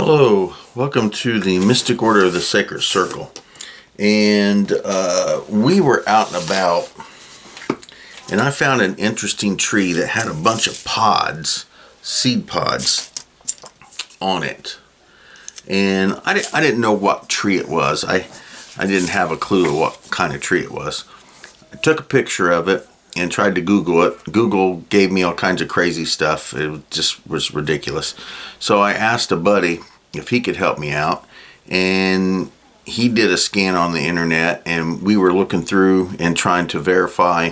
Hello, welcome to the Mystic Order of the Sacred Circle. And we were out and about, and I found an interesting tree that had a bunch of pods, seed pods, on it. And I didn't know what tree it was. I didn't have a clue of what kind of tree it was. I took a picture of it and tried to Google it. Google gave me all kinds of crazy stuff. It just was ridiculous. So I asked a buddy if he could help me out, and he did a scan on the internet, and we were looking through and trying to verify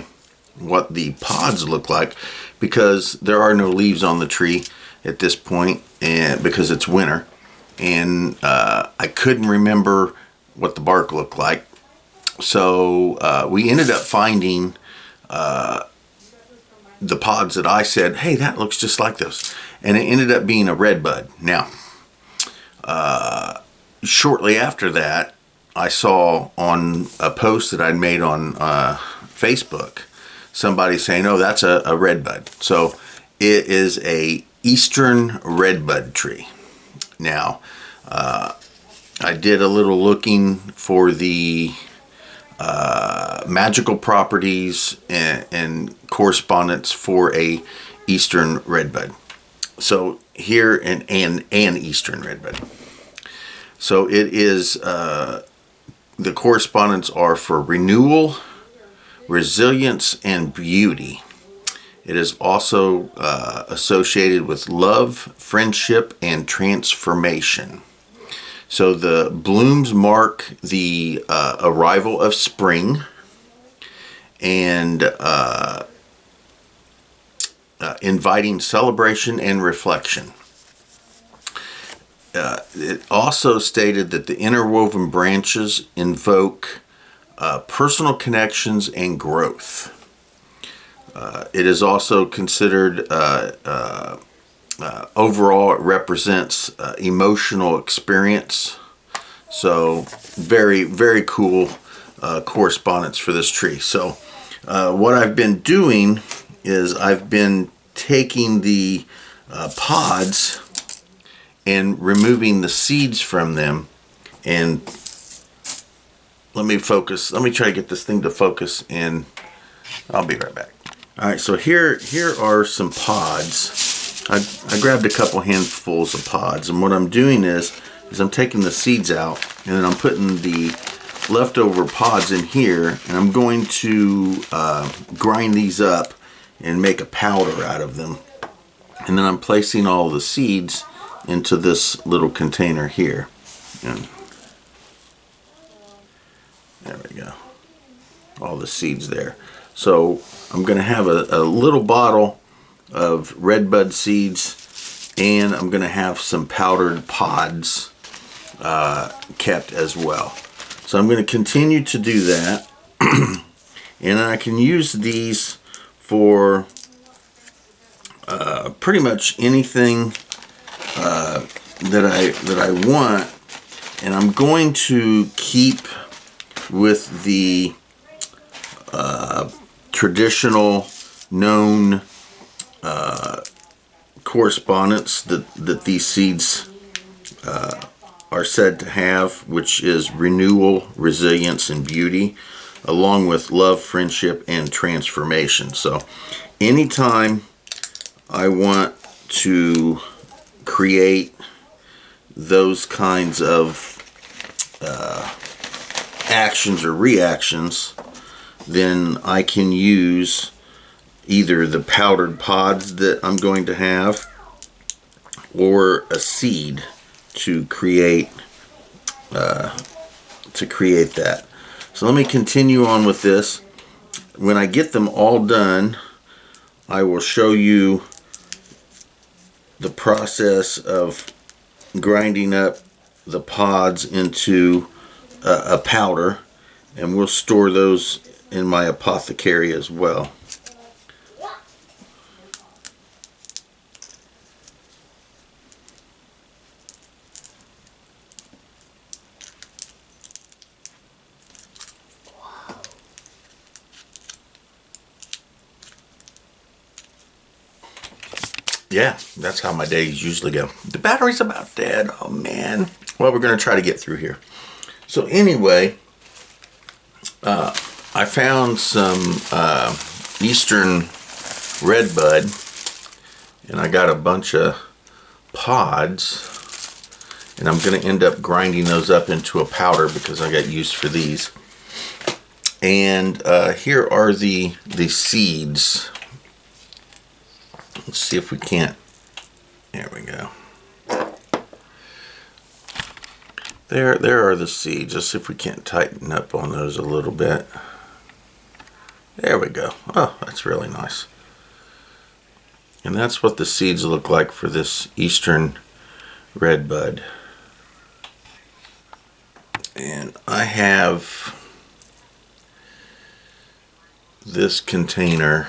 what the pods look like, because there are no leaves on the tree at this point, and because it's winter, and I couldn't remember what the bark looked like. So we ended up finding the pods that I said, hey, that looks just like those. And it ended up being a RedBud. Now, shortly after that, I saw on a post that I'd made on Facebook, somebody saying, oh, that's a RedBud. So it is a Eastern RedBud tree. Now, I did a little looking for the magical properties and correspondence for a Eastern RedBud. So here an Eastern RedBud. So it is the correspondence are for renewal, resilience, and beauty. It is also associated with love, friendship, and transformation. So the blooms mark the arrival of spring and inviting celebration and reflection. It also stated that the interwoven branches invoke personal connections and growth. It is also considered overall, it represents emotional experience. So very, very cool correspondence for this tree. So what I've been doing is I've been taking the pods and removing the seeds from them. And let me try to get this thing to focus, and I'll be right back. All right, so here are some pods. I grabbed a couple handfuls of pods, and what I'm doing is I'm taking the seeds out, and then I'm putting the leftover pods in here, and I'm going to grind these up and make a powder out of them. And then I'm placing all the seeds into this little container here. And there we go. All the seeds there. So I'm going to have a little bottle of RedBud seeds, and I'm going to have some powdered pods kept as well. So I'm going to continue to do that. And I can use these for pretty much anything that I want, and I'm going to keep with the traditional known correspondence that these seeds are said to have, which is renewal, resilience, and beauty, along with love, friendship, and transformation. So anytime I want to create those kinds of actions or reactions, then I can use either the powdered pods that I'm going to have or a seed to create that. So let me continue on with this. When I get them all done, I will show you the process of grinding up the pods into a powder, and we'll store those in my apothecary as well. yeah, that's how my days usually go. The battery's about dead. Oh man. Well, we're gonna try to get through here. So anyway, I found some Eastern RedBud, and I got a bunch of pods, and I'm gonna end up grinding those up into a powder because I got use for these. And here are the seeds. Let's see if we can't. There we go. There are the seeds. Let's see if we can't tighten up on those a little bit. There we go. Oh, that's really nice. And that's what the seeds look like for this Eastern RedBud. And I have this container.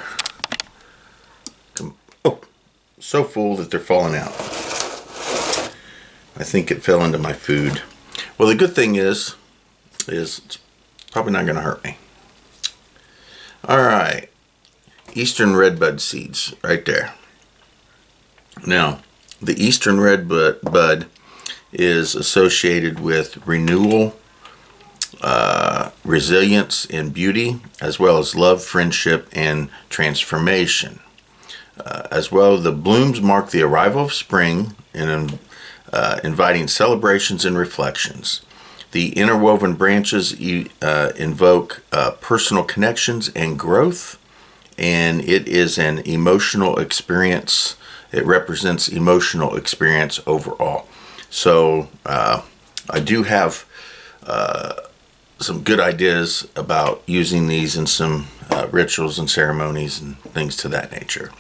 Oh, so full that they're falling out. I think it fell into my food. Well, the good thing is it's probably not going to hurt me. All right, Eastern RedBud seeds right there. Now, the Eastern RedBud is associated with renewal, resilience, and beauty, as well as love, friendship, and transformation. As well, the blooms mark the arrival of spring and inviting celebrations and reflections. The interwoven branches invoke personal connections and growth, and it is an emotional experience. It represents emotional experience overall. So I do have some good ideas about using these in some rituals and ceremonies and things to that nature.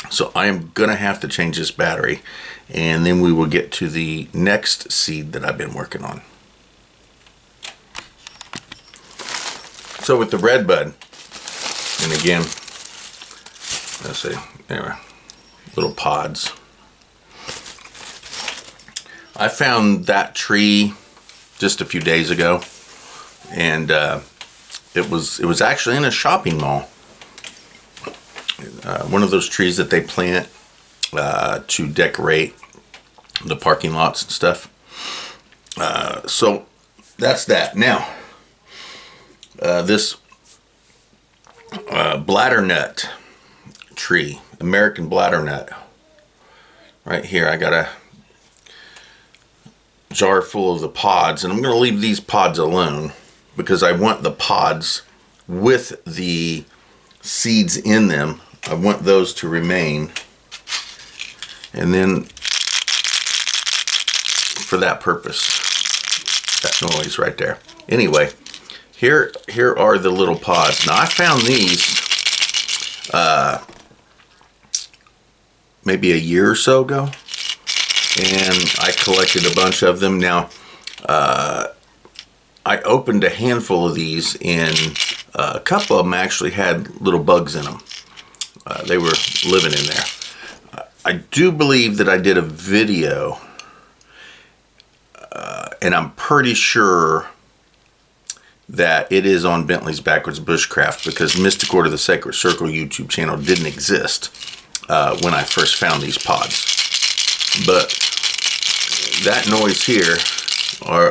So I am going to have to change this battery, and then we will get to the next seed that I've been working on. So with the RedBud, and again, let's see, anyway, little pods. I found that tree just a few days ago, and it was actually in a shopping mall. One of those trees that they plant to decorate the parking lots and stuff. So that's that. Now, this Bladdernut tree, American Bladdernut, right here. I got a jar full of the pods, and I'm going to leave these pods alone because I want the pods with the seeds in them. I want those to remain, and then for that purpose, that noise right there. Anyway, here are the little pods. Now I found these maybe a year or so ago, and I collected a bunch of them. Now I opened a handful of these, and a couple of them actually had little bugs in them. They were living in there. I do believe that I did a video, and I'm pretty sure that it is on Bentley's Backwards Bushcraft, because Mystic Order of the Sacred Circle YouTube channel didn't exist when I first found these pods. But that noise here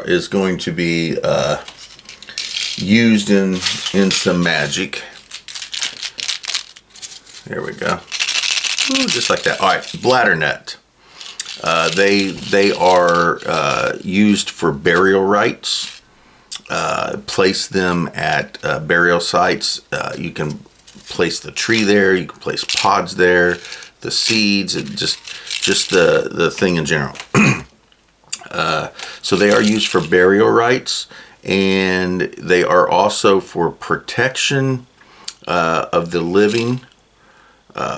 is going to be used in some magic. There we go. Ooh, just like that. All right, Bladdernut. They are used for burial rites. Place them at burial sites. You can place the tree there. You can place pods there. The seeds, just the thing in general. So they are used for burial rites, and they are also for protection of the living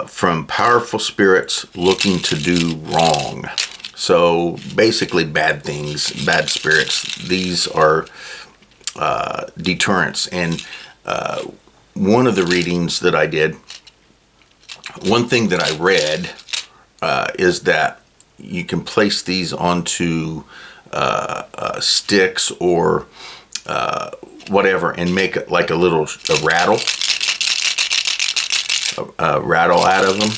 from powerful spirits looking to do wrong. So basically bad things, bad spirits. These are deterrents. And one of the readings that I did, one thing that I read is that you can place these onto sticks or whatever and make it like a rattle out of them,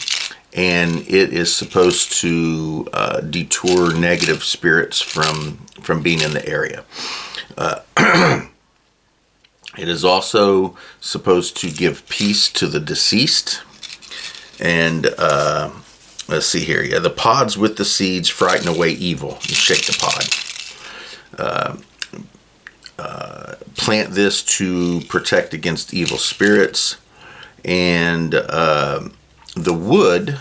and it is supposed to detour negative spirits from being in the area. It is also supposed to give peace to the deceased. And let's see here. Yeah, the pods with the seeds frighten away evil. You shake the pod. Plant this to protect against evil spirits. And the wood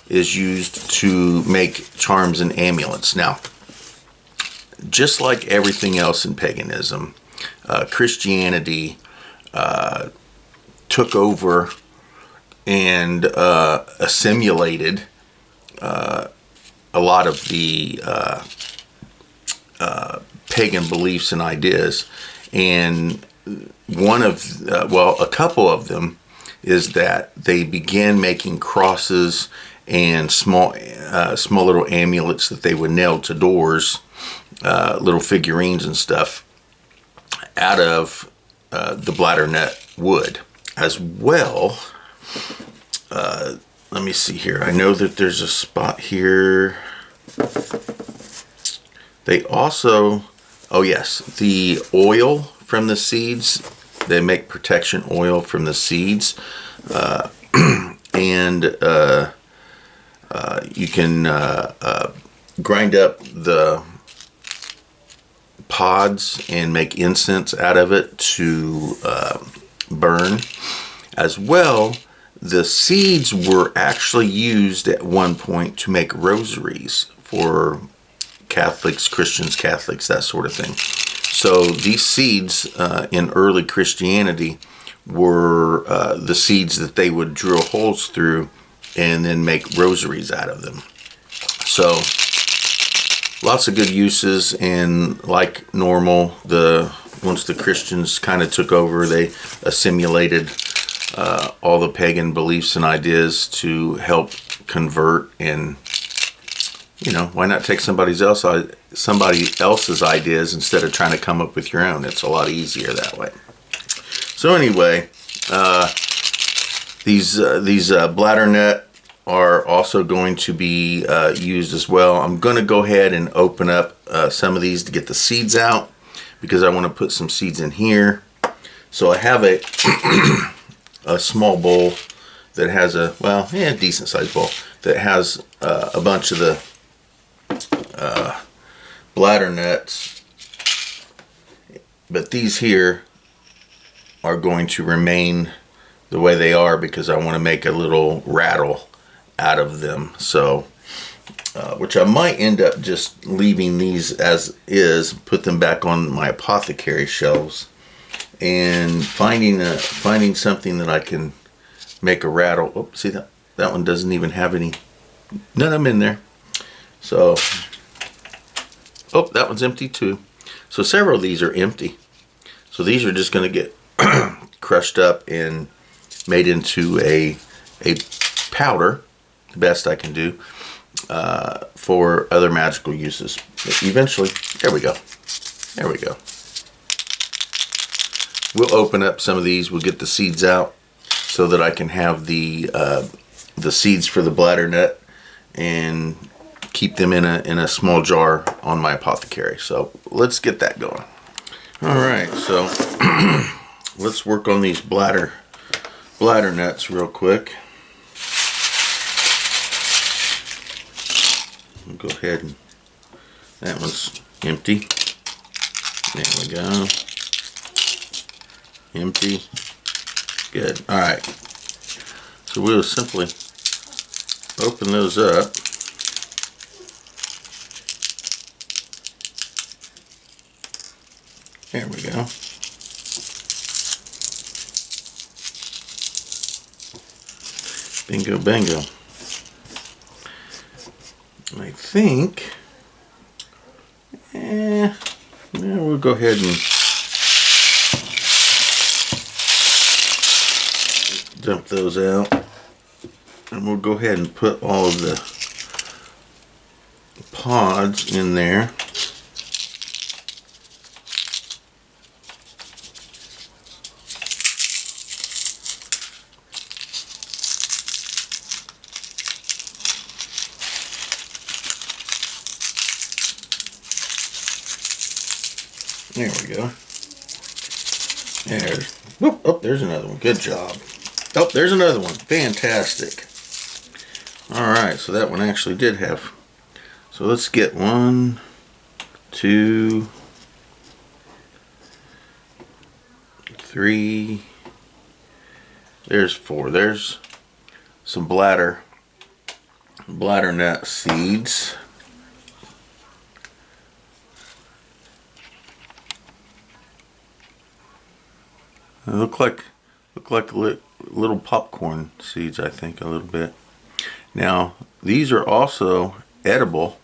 is used to make charms and amulets. Now, just like everything else in paganism, Christianity took over and assimilated a lot of the pagan beliefs and ideas. And a couple of them is that they began making crosses and small little amulets that they would nail to doors, little figurines and stuff, out of the Bladdernut wood as well. Let me see here. I know that there's a spot here. They also, oh yes, the oil from the seeds. They make protection oil from the seeds, and you can grind up the pods and make incense out of it to burn. As well, the seeds were actually used at one point to make rosaries for Catholics, Christians, Catholics, that sort of thing. So these seeds in early Christianity were the seeds that they would drill holes through and then make rosaries out of them. So lots of good uses, and like normal, once the Christians kind of took over, they assimilated all the pagan beliefs and ideas to help convert. And why not take somebody else's ideas instead of trying to come up with your own? It's a lot easier that way. So anyway, these Bladdernut are also going to be used as well. I'm going to go ahead and open up some of these to get the seeds out, because I want to put some seeds in here. So I have a small bowl that has a decent sized bowl that has a bunch of the Bladdernuts, but these here are going to remain the way they are because I want to make a little rattle out of them. So which I might end up just leaving these as is, put them back on my apothecary shelves, and finding something that I can make a rattle. Oh, see that one doesn't even have none of them in there. So, oh, that one's empty too. So several of these are empty. So these are just going to get crushed up and made into a powder, the best I can do, for other magical uses. But eventually, there we go. There we go. We'll open up some of these. We'll get the seeds out so that I can have the seeds for the Bladdernut and keep them in a small jar on my apothecary. So let's get that going. All right, so let's work on these Bladdernuts real quick. We'll go ahead and that one's empty. There we go. Empty. Good. All right. So we'll simply open those up. There we go. Bingo, bango. I think, we'll go ahead and dump those out, and we'll go ahead and put all of the pods in there. There we go. There's, whoop, oh, there's another one. Good job. Oh, there's another one. Fantastic. All right, so that one actually did have. So let's get 1, 2, 3. There's 4. There's some bladdernut seeds. They look like little popcorn seeds, I think, a little bit. Now, these are also edible.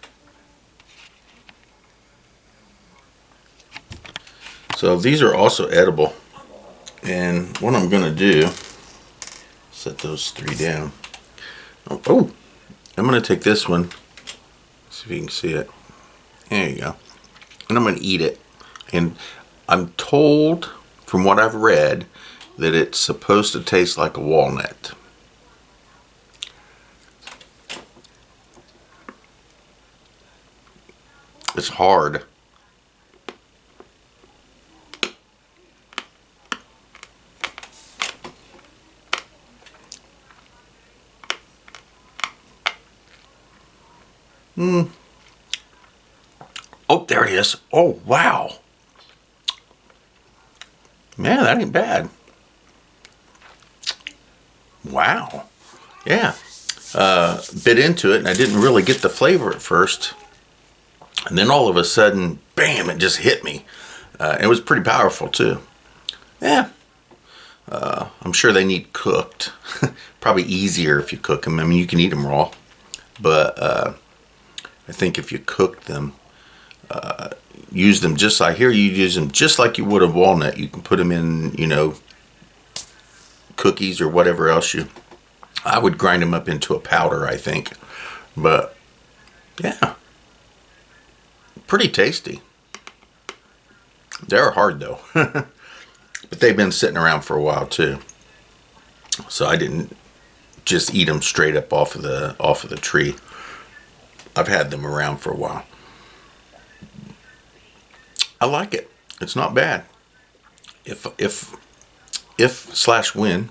So these are also edible. And what I'm going to do, set those 3 down. Oh, I'm going to take this one. See if you can see it. There you go. And I'm going to eat it. And I'm told, from what I've read, that it's supposed to taste like a walnut. It's hard. Oh, there it is. Oh, wow. Man, that ain't bad. Wow. Yeah. Bit into it, and I didn't really get the flavor at first. And then all of a sudden, bam, it just hit me. It was pretty powerful, too. Yeah. I'm sure they need cooked. Probably easier if you cook them. I mean, you can eat them raw. But I think if you cook them, use them just like here, you use them just like you would a walnut. You can put them in, you know, cookies or whatever else I would grind them up into a powder, I think. But yeah, pretty tasty. They're hard though. But they've been sitting around for a while too. So I didn't just eat them straight up off of the tree. I've had them around for a while. I like it. It's not bad. If/when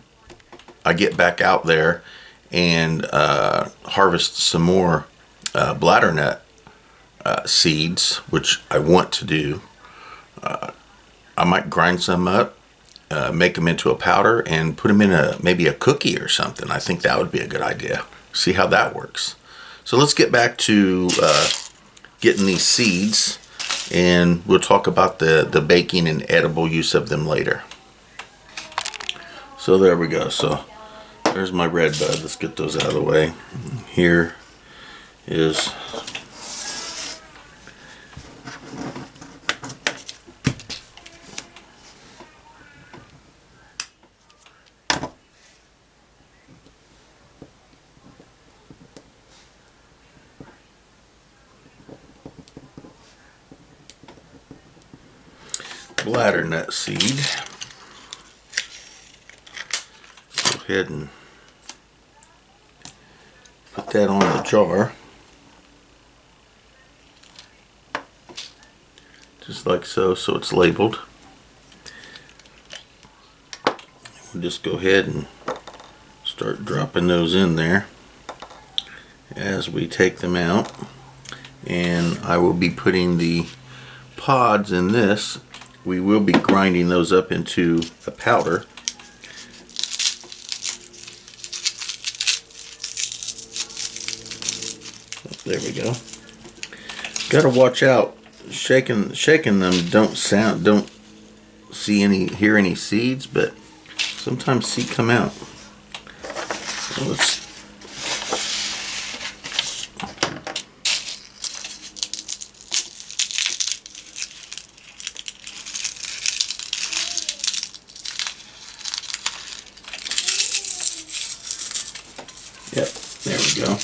I get back out there and harvest some more bladdernut seeds, which I want to do, I might grind some up, make them into a powder, and put them in maybe a cookie or something. I think that would be a good idea. See how that works. So let's get back to getting these seeds, and we'll talk about the baking and edible use of them later. So there we go. So there's my RedBud. Let's get those out of the way. Here is bladdernut seed. Go ahead and put that on the jar. Just like so, so it's labeled. We'll just go ahead and start dropping those in there as we take them out. And I will be putting the pods in this. We will be grinding those up into a powder. There we go. Got to watch out. Shaking them don't hear any seeds, but sometimes seeds come out. So let's Yep, there we go.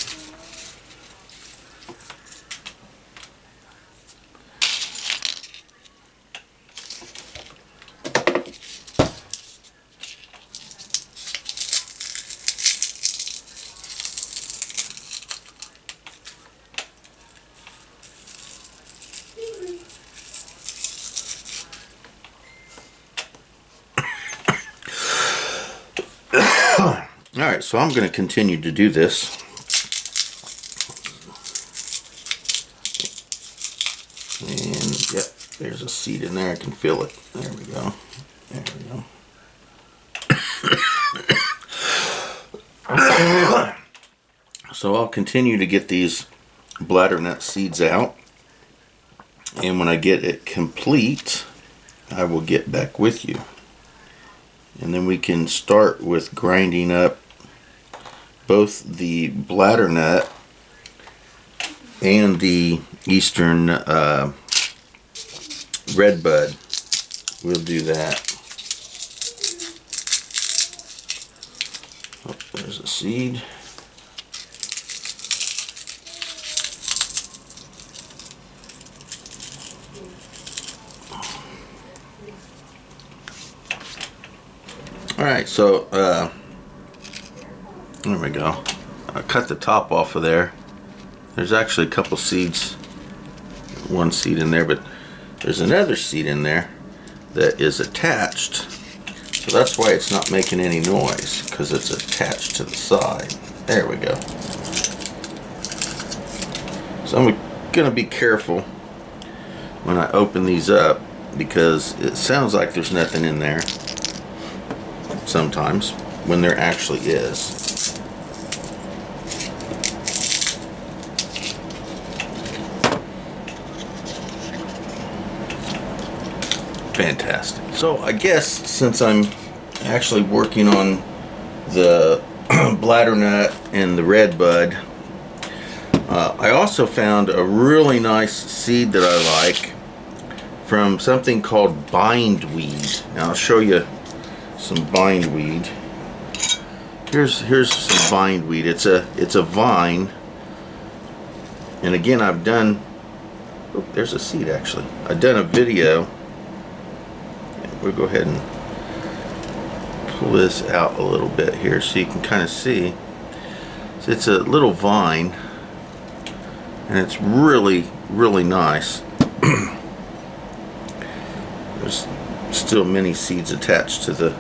Alright, so I'm going to continue to do this. And yep, there's a seed in there. I can feel it. There we go. There we go. So I'll continue to get these Bladdernut seeds out. And when I get it complete, I will get back with you. And then we can start with grinding up both the Bladdernut and the Eastern RedBud. We'll do that. Oh, there's a seed. Alright, so there we go. I cut the top off of there. There's actually a couple seeds, one seed in there, but there's another seed in there that is attached. So that's why it's not making any noise, because it's attached to the side. There we go. So I'm going to be careful when I open these up, because it sounds like there's nothing in there sometimes when there actually is. Fantastic. So I guess since I'm actually working on the Bladdernut and the RedBud, I also found a really nice seed that I like from something called Bindweed. Now I'll show you some Bindweed. Here's some Bindweed. It's a vine, and again I've done. Oh, there's a seed actually. I've done a video. We'll go ahead and pull this out a little bit here so you can kind of see. So it's a little vine, and it's really, really nice. There's still many seeds attached to the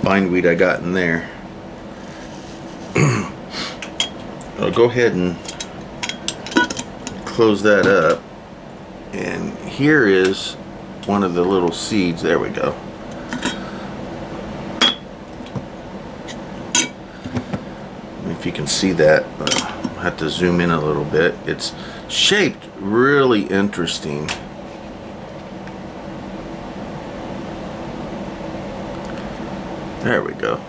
bindweed I got in there. I'll go ahead and close that up, and here is one of the little seeds. There we go. If you can see that, I'll have to zoom in a little bit. It's shaped really interesting. There we go.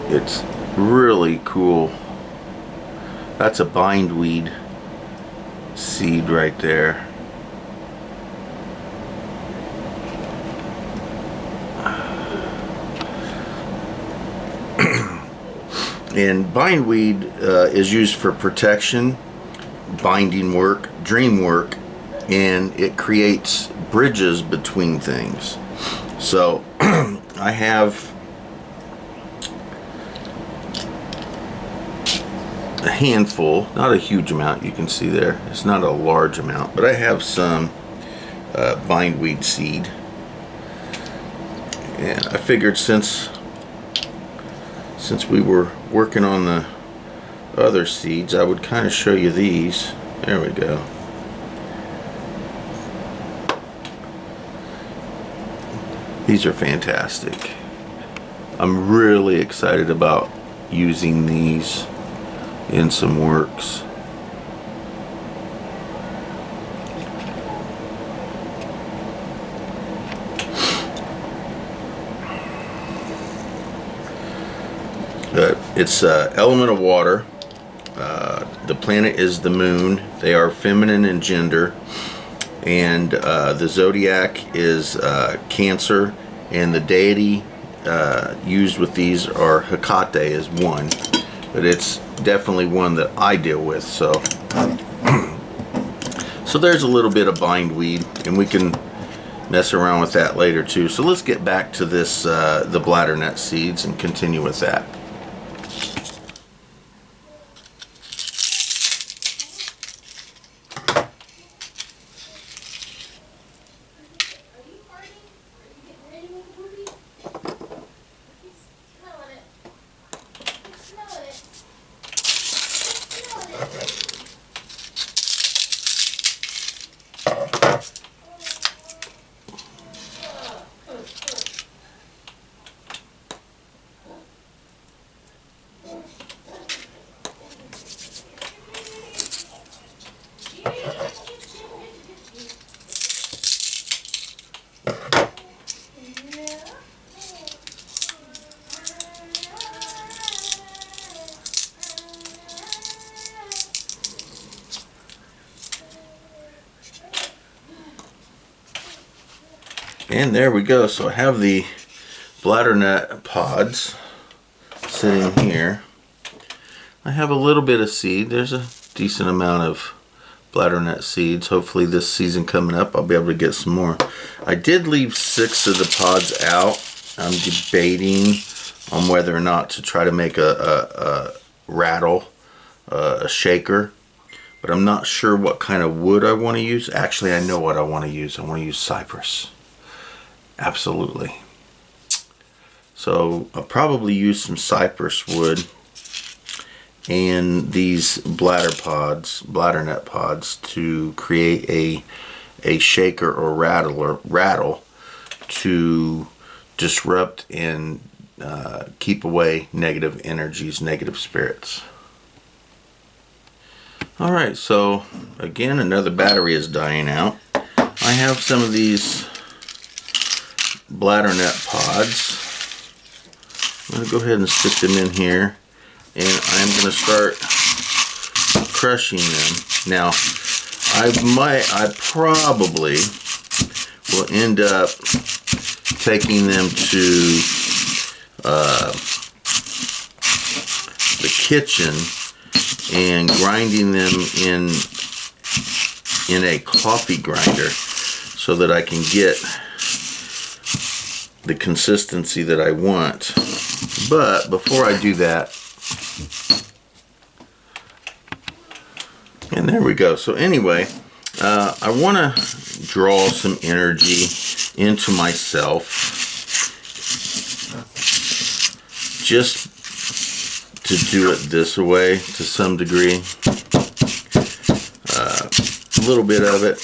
It's really cool. That's a bindweed seed right there. And bindweed is used for protection, binding work, dream work, and it creates bridges between things. So I have a handful, not a huge amount, you can see there. It's not a large amount, but I have some bindweed seed. And I figured since we were working on the other seeds, I would kind of show you these. There we go. These are fantastic. I'm really excited about using these in some works. It's element of water. The planet is the moon. They are feminine in gender, and the zodiac is Cancer, and the deity used with these are Hecate is one, but it's definitely one that I deal with. So so there's a little bit of bindweed, and we can mess around with that later too. So let's get back to this the Bladdernut seeds and continue with that. And there we go. So I have the Bladdernut pods sitting here. I have a little bit of seed. There's a decent amount of Bladdernut seeds. Hopefully this season coming up I'll be able to get some more. I did leave 6 of the pods out. I'm debating on whether or not to try to make a rattle, a shaker, but I'm not sure what kind of wood I want to use. Actually, I know what I want to use. I want to use cypress. Absolutely. So I'll probably use some cypress wood and these Bladdernut pods to create a shaker or rattle to disrupt and keep away negative energies, negative spirits. Alright, so again, another battery is dying out. I have some of these Bladdernut pods. I'm going to go ahead and stick them in here, and I'm going to start crushing them. Now, I probably will end up taking them to the kitchen and grinding them in a coffee grinder so that I can get the consistency that I want. But before I do that, and there we go. So anyway, I want to draw some energy into myself, just to do it this way to some degree. A little bit of it,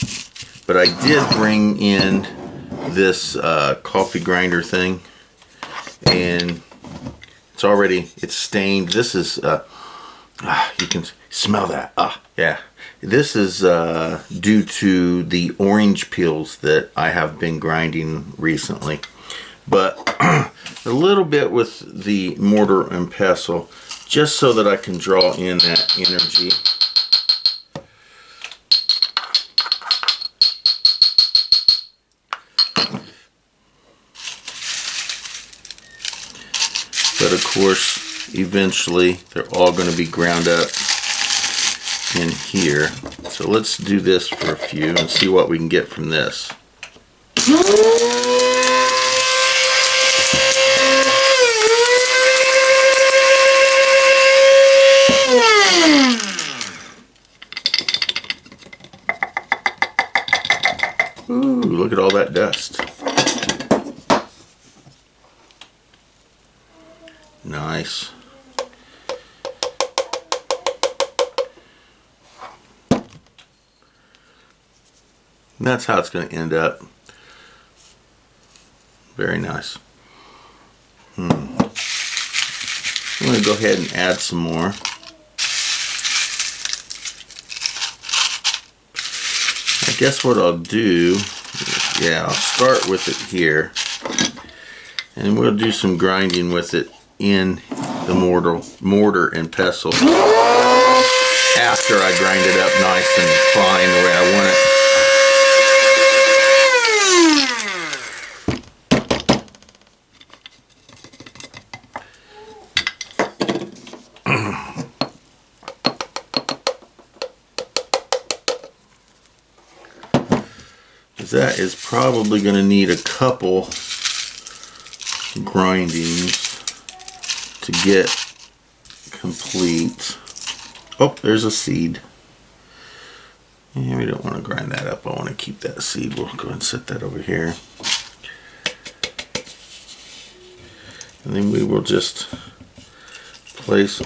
but I did bring in this coffee grinder thing, and it's stained. This is you can smell that. Yeah, this is due to the orange peels that I have been grinding recently, but a little bit with the mortar and pestle, just so that I can draw in that energy. But of course, eventually they're all going to be ground up in here. So let's do this for a few and see what we can get from this. Ooh, look at all that dust. Nice. And that's how it's going to end up. Very nice. I'm going to go ahead and add some more. I guess what I'll do, I'll start with it here, and we'll do some grinding with it in the mortar and pestle after I grind it up nice and fine the way I want it. That is probably going to need a couple grindings to get complete. Oh, there's a seed. Yeah, we don't want to grind that up. I want to keep that seed. We'll go and set that over here. And then we will just place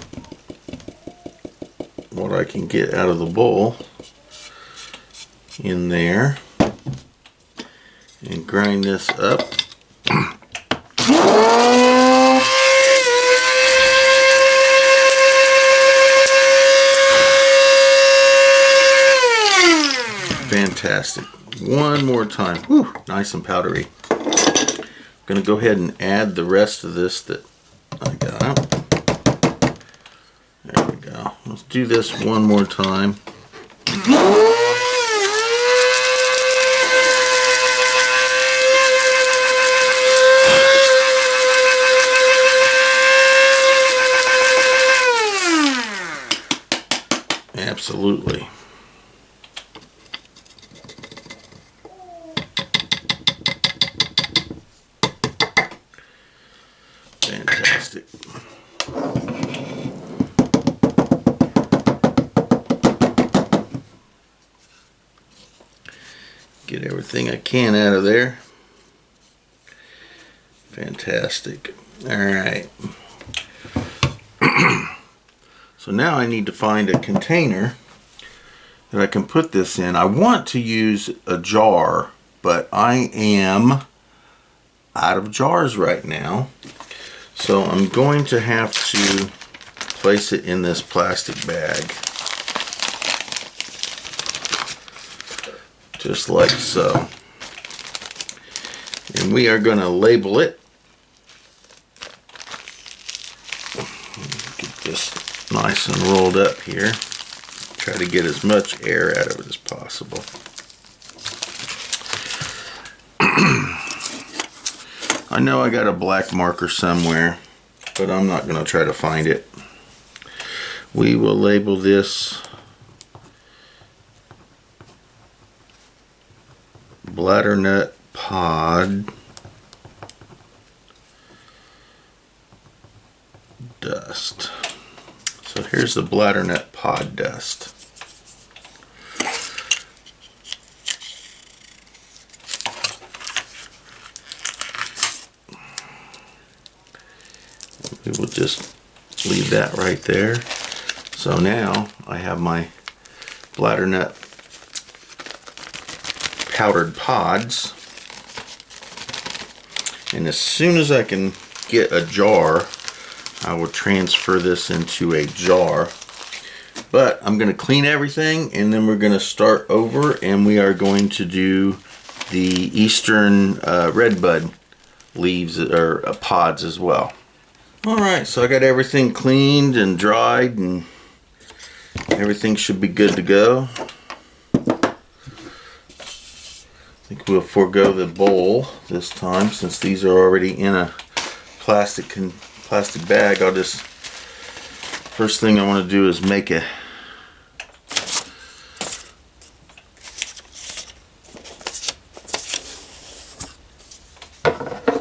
what I can get out of the bowl in there and grind this up. Fantastic. One more time. Whew, nice and powdery. I'm going to go ahead and add the rest of this that I got. There we go. Let's do this one more time. Absolutely. Fantastic. Get everything I can out of there. Fantastic. All right. So now I need to find a container that I can put this in. I want to use a jar, but I am out of jars right now. So I'm going to have to place it in this plastic bag. Just like so. And we are going to label it. Get this nice and rolled up here. Try to get as much air out of it as possible. I know I got a black marker somewhere, but I'm not going to try to find it. We will label this Bladdernut pod dust. So here's the Bladdernut pod dust. We will just leave that right there. So now I have my Bladdernut powdered pods, and as soon as I can get a jar, I will transfer this into a jar. But I'm going to clean everything, and then we're going to start over, and we are going to do the Eastern RedBud leaves or pods as well. Alright, so I got everything cleaned and dried, and everything should be good to go. I think we'll forego the bowl this time, since these are already in a plastic bag. I'll just, first thing I want to do is make a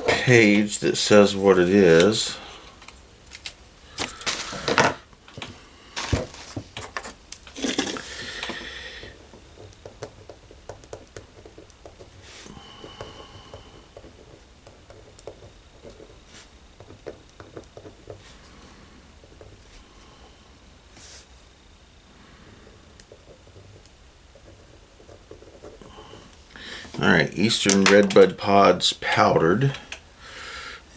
page that says what it is. Alright, Eastern RedBud pods powdered.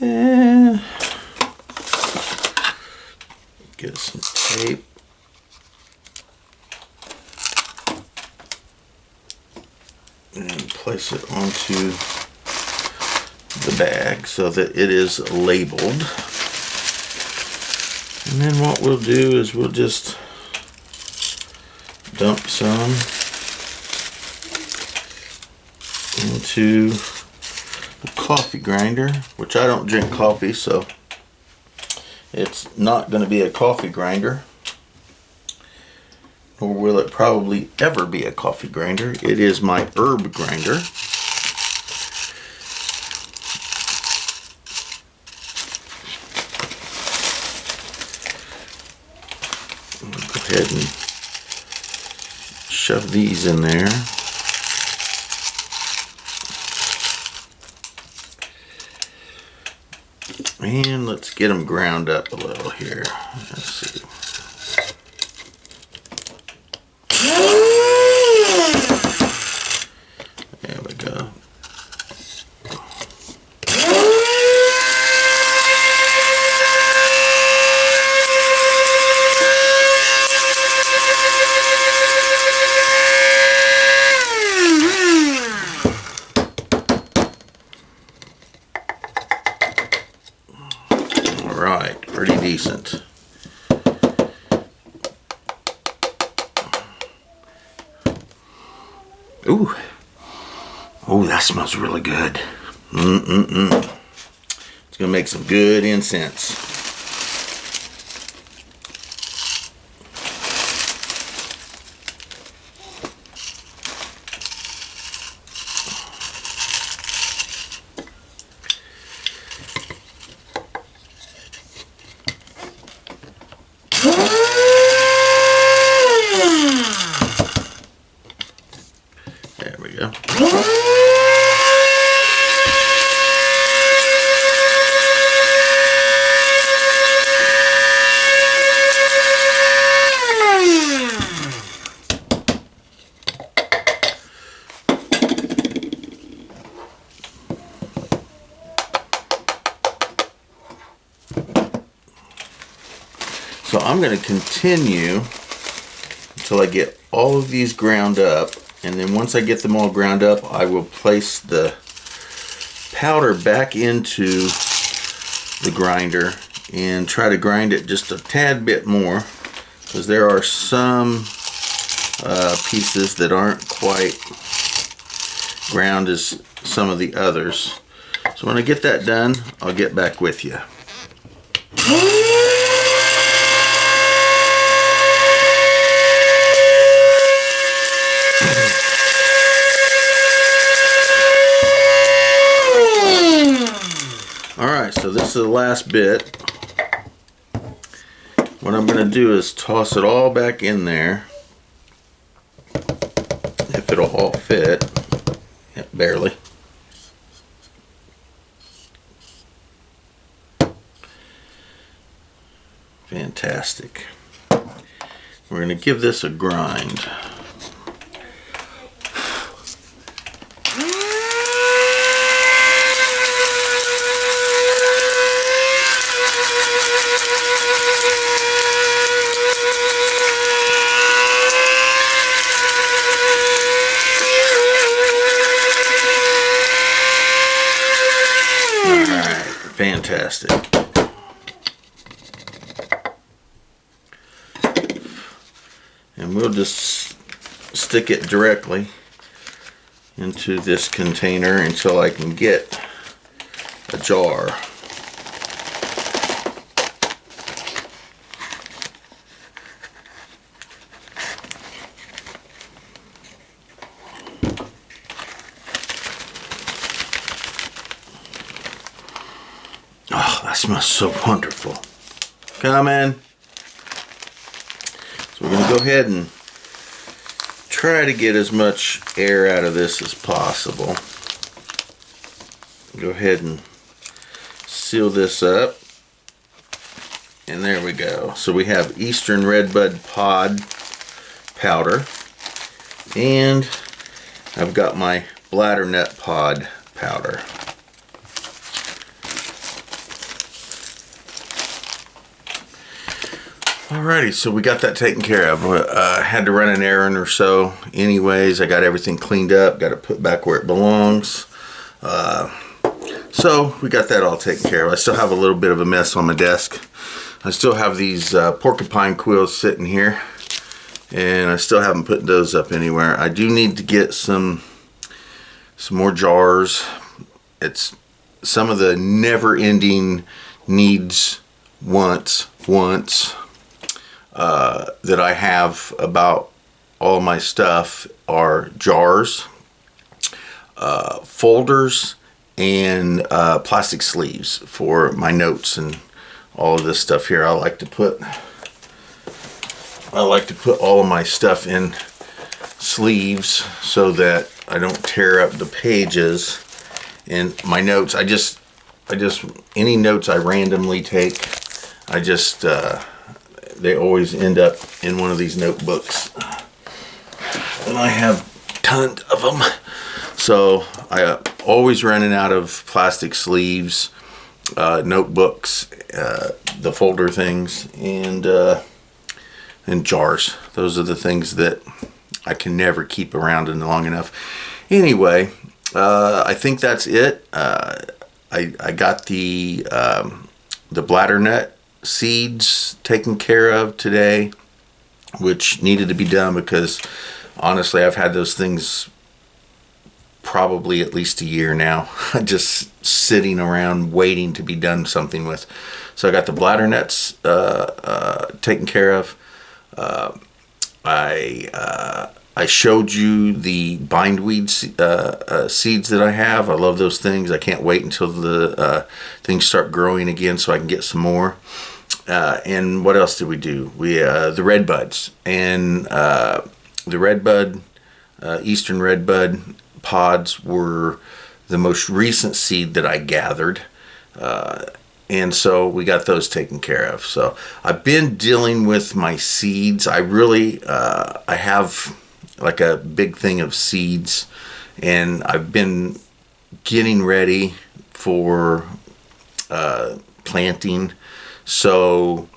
And get some tape. And place it onto the bag so that it is labeled. And then what we'll do is we'll just dump some into the coffee grinder, which I don't drink coffee, so it's not going to be a coffee grinder, nor will it probably ever be a coffee grinder. It is my herb grinder. I'm going to go ahead and shove these in there. And let's get them ground up a little here. Let's see. There we go. Alright, pretty decent. Ooh. Oh, that smells really good. It's going to make some good incense. So I'm going to continue until I get all of these ground up, and then once I get them all ground up, I will place the powder back into the grinder and try to grind it just a tad bit more, because there are some pieces that aren't quite ground as some of the others. So when I get that done, I'll get back with you. Alright, so this is the last bit. What I'm going to do is toss it all back in there, if it'll all fit. Yep, barely. Fantastic. We're going to give this a grind. Fantastic. And we'll just stick it directly into this container until I can get a jar. Oh, that smells so wonderful. Come in. So we're going to go ahead and try to get as much air out of this as possible. Go ahead and seal this up. And there we go. So we have Eastern RedBud pod powder. And I've got my Bladdernut pod powder. Alrighty, so we got that taken care of. Had to run an errand or so. Anyways, I got everything cleaned up. Got it put back where it belongs. So we got that all taken care of. I still have a little bit of a mess on my desk. I still have these porcupine quills sitting here, and I still haven't put those up anywhere. I do need to get some more jars. It's some of the never-ending needs, wants that I have about all my stuff are jars, folders, and plastic sleeves for my notes and all of this stuff here. I like to put all of my stuff in sleeves so that I don't tear up the pages. And my notes, I just any notes I randomly take, they always end up in one of these notebooks, and I have tons of them. So I always running out of plastic sleeves, notebooks, the folder things, and jars. Those are the things that I can never keep around in long enough. Anyway, I think that's it. I got the Bladdernut seeds taken care of today, which needed to be done because honestly I've had those things probably at least a year now, just sitting around waiting to be done something with. So I got the Bladdernuts taken care of. I showed you the Bindweed seeds that I have. I love those things. I can't wait until the things start growing again so I can get some more. And what else did we do? We the RedBuds, and the RedBud, Eastern RedBud pods were the most recent seed that I gathered. And so we got those taken care of. So I've been dealing with my seeds. I really, I have like a big thing of seeds, and I've been getting ready for planting. So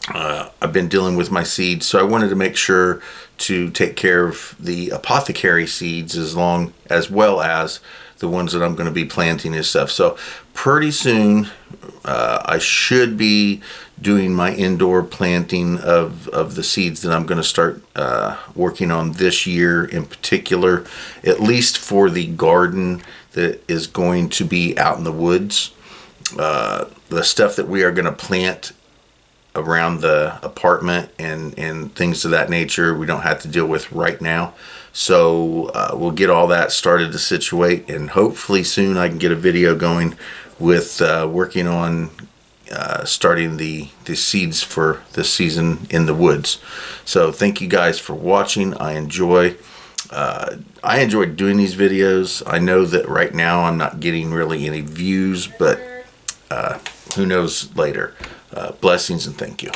I've been dealing with my seeds, so I wanted to make sure to take care of the apothecary seeds as well as the ones that I'm going to be planting and stuff. So pretty soon I should be doing my indoor planting of the seeds that I'm going to start working on this year in particular, at least for the garden that is going to be out in the woods. The stuff that we are going to plant around the apartment and things of that nature, we don't have to deal with right now. So we'll get all that started to situate, and hopefully soon I can get a video going with working on starting the seeds for this season in the woods. So thank you guys for watching. I enjoy doing these videos. I know that right now I'm not getting really any views, but who knows later. Blessings and thank you.